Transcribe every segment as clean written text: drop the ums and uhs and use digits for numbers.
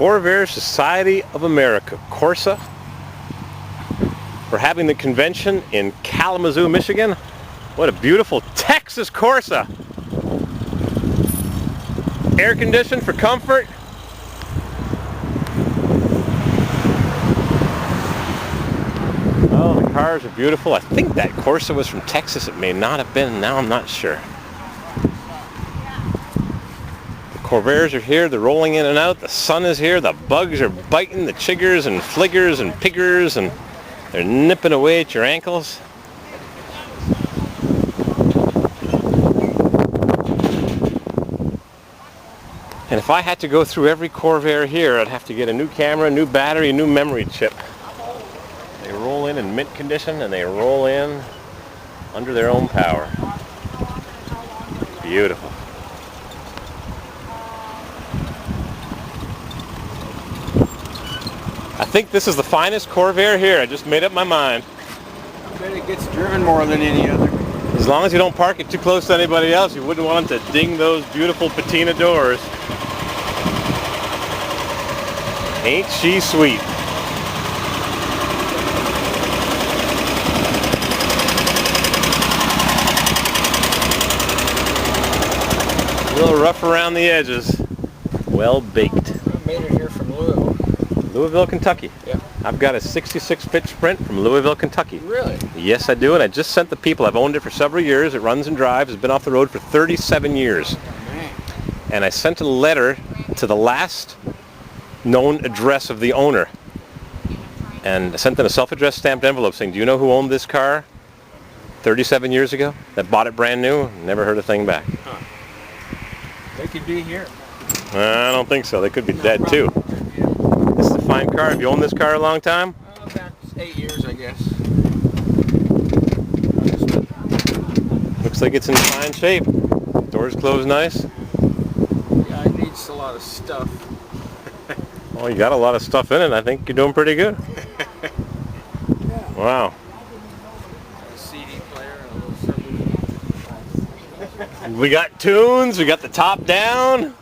Corvair Society of America, Corsa. We're having the convention in Kalamazoo, Michigan. What a beautiful Texas Corsa. Air conditioned for comfort. Oh, the cars are beautiful. I think that Corsa was from Texas. It may not have been. Now I'm not sure. The Covairs are here. They're rolling in and out. The sun is here. The bugs are biting the chiggers and fliggers and piggers, and they're nipping away at your ankles. And if I had to go through every Corvair here, I'd have to get a new camera, new battery, new memory chip. They roll in mint condition, and they roll in under their own power. Beautiful. I think this is the finest Corvair here. I just made up my mind. I bet it gets driven more than any other. As long as you don't park it too close to anybody else, you wouldn't want them to ding those beautiful patina doors. Ain't she sweet? A little rough around the edges. Well baked. I made it here from Louisville. Louisville, Kentucky. Yeah. I've got a 66 pitch Sprint from Louisville, Kentucky. Really? Yes, I do, and I just sent the people. I've owned it for several years. It runs and drives. It's been off the road for 37 years. Man. And I sent a letter to the last known address of the owner. And I sent them a self-addressed stamped envelope saying, do you know who owned this car 37 years ago? That bought it brand new? Never heard a thing back. Huh. They could be here. I don't think so. They could be dead too. This is a fine car. Have you owned this car a long time? About 8 years, I guess. Looks like it's in fine shape. Doors closed nice. Yeah, it needs a lot of stuff. Well, you got a lot of stuff in it. I think you're doing pretty good. Wow. A CD player and a little subwoofer. We got tunes. We got the top down.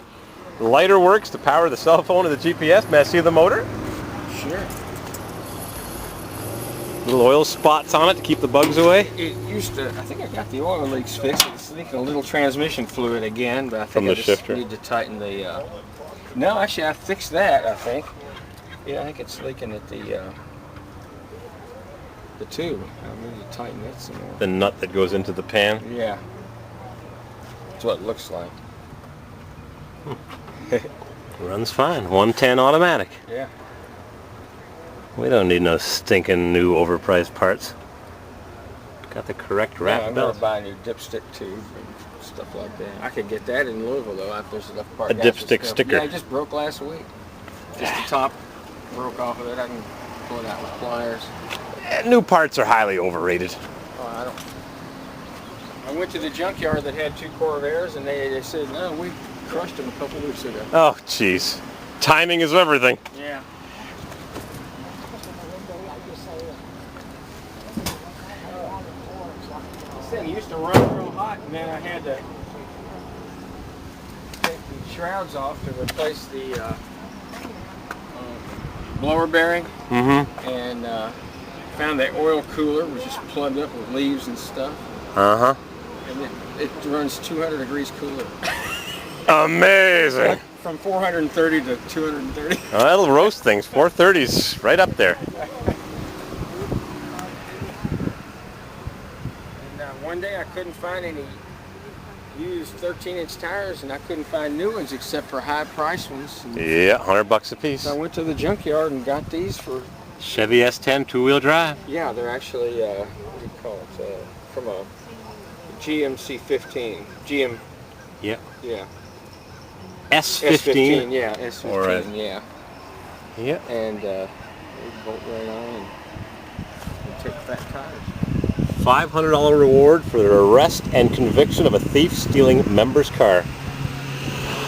The lighter works to power the cell phone and the GPS. May I see the motor? Sure. Little oil spots on it to keep the bugs away. It used to, I think I got the oil leaks fixed. It's leaking a little transmission fluid again, but I think From the I just shifter? need to tighten the, no, actually I fixed that, I think. Yeah, I think it's leaking at the tube. I need to tighten it some more. The nut that goes into the pan. Yeah. That's what it looks like. Runs fine. 110 automatic. Yeah. We don't need no stinking new overpriced parts. Got the correct Yeah, wrap I'm belt. gonna buy a new dipstick tube and stuff like that. I could get that in Louisville though. If there's enough part. A dipstick sticker. Yeah, it just broke last week. Just the top broke off of it. I can pull it out with pliers. New parts are highly overrated. Oh, I went to the junkyard that had 2 Corvairs, and they said, no, we crushed them a couple weeks ago. Oh, jeez. Timing is everything. Yeah. This thing used to run real hot, and then I had to take the shrouds off to replace the blower bearing, and found that oil cooler was just plugged up with leaves and stuff. Uh-huh. And it runs 200 degrees cooler. Amazing. Like from 430 to 230. Oh, that'll roast things. 430's right up there. And one day I couldn't find any used 13-inch tires, and I couldn't find new ones except for high-priced ones. And Yeah, $100 a piece. so I went to the junkyard and got these for... Chevy S10 two-wheel drive. Yeah, they're actually, what do you call it, from a GMC 15. Yep. Yeah. S15. S15, yeah, S15, Or a- yeah. Yep. And we bolt right on and take fat tires. $500 reward for the arrest and conviction of a thief stealing member's car.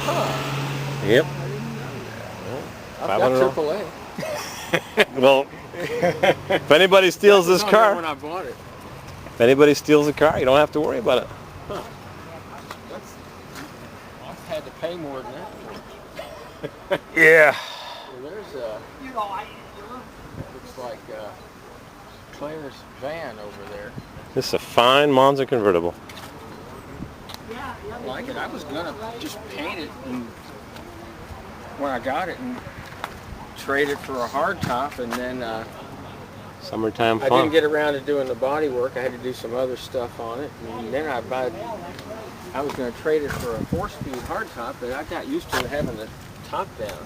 Huh. Yep. I've got $500. AAA. Well, if anybody steals this That was on there car, when I bought it. if anybody steals the car, you don't have to worry about it. Huh. I've had to pay more than that. Yeah. there's a, looks like Claire's van over there. This is a fine Monza convertible. I like it. I was gonna just paint it and, when I got it, and trade it for a hardtop, and then Summertime I fun. didn't get around to doing the body work. I had to do some other stuff on it, and then I was going to trade it for a 4-speed hardtop, but I got used to having the top down.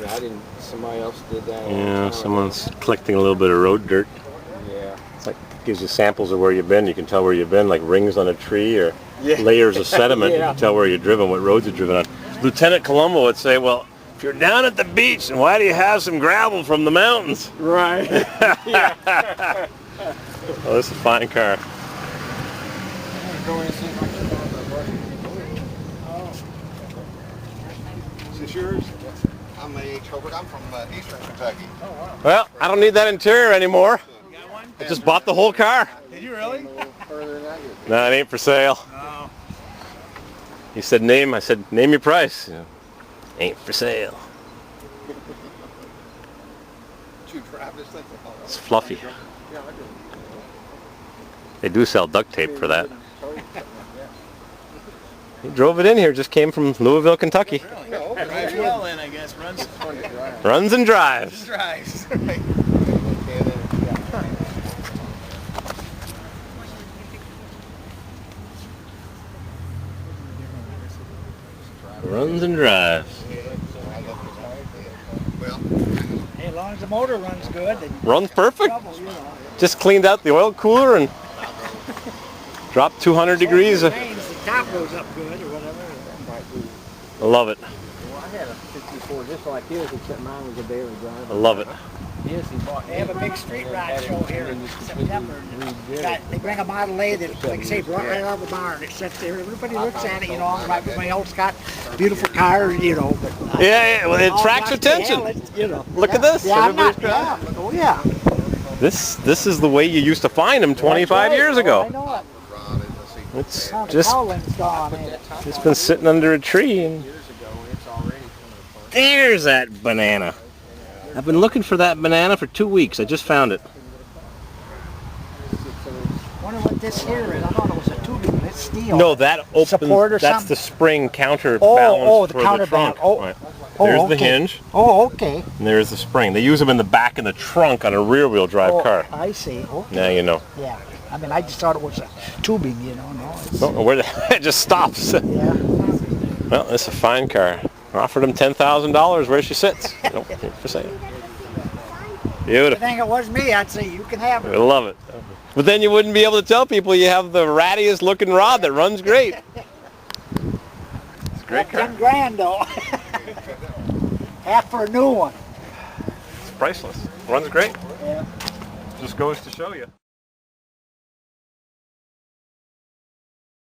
Yeah, I didn't. Somebody else did that. a long Yeah, time someone's collecting a little bit of road dirt. ago. Yeah. It's like gives you samples of where you've been. You can tell where you've been, like rings on a tree or Yeah. layers of sediment. Yeah. You can tell where you've driven, what roads you've driven on. Lieutenant Colombo would say, well, if you're down at the beach, then why do you have some gravel from the mountains? Right. Oh, this is a fine car. Is this yours? I'm a Chopper. I'm from Eastern Kentucky. Well, I don't need that interior anymore. You got one? I just bought the whole car. Did you really? No, it ain't for sale. No. He said name, I said name your price. Yeah. Ain't for sale. Did you drive this thing? It's fluffy. They do sell duct tape for that. He drove it in here, just came from Louisville, Kentucky. Really? Drives well then, I guess. Runs and drives. Drives. Runs and drives. Well, Hey, as long as the motor runs good, then Runs perfect. trouble, you know. Just cleaned out the oil cooler and dropped 200 degrees. If it rains, the top goes up good or whatever. I love it. Well, I had a 54 just like his, except mine was a daily driver. I love it. Yes, he bought. They have a big street rod show here in September. They bring a Model A that, like I say, brought right out of the barn. It sits there. Everybody looks at it, you know. Everybody else got beautiful cars, you know. But Yeah, well, it oh, attracts gosh, yeah, attention. let's, you know. Look at this. Yeah, I'm Everybody's not, yeah. Oh, yeah. This is the way you used to find them 25 That's right. years Oh, ago. I know it. Rod is a secret. It's Now the just cowling's gone, ain't it? it's been sitting under a tree and Years ago, and it's already there's that banana. I've been looking for that banana for 2 weeks. I just found it. Wonder what this here is. I thought it was a tubing, but it's steel. No, that opens. Support or That's something? the spring counterbalance Oh, the for the counterbalance. trunk. Oh. Right. Oh, There's the okay. hinge, Oh, okay. and there's the spring. They use them in the back of the trunk on a rear-wheel drive Oh, car. I see. Okay. Now you know. Yeah. I mean, I just thought it was a tubing, you know. No, it's, Oh, where it just stops. yeah. Well, this is a fine car. I offered him $10,000 where she sits. Nope, for sale. If Beautiful. it was me, I'd say you can have I it. love it. But then you wouldn't be able to tell people you have the rattiest looking rod that runs great. It's a great car. 10 grand though. Half for a new one. It's priceless. Runs great. Yeah. Just goes to show you.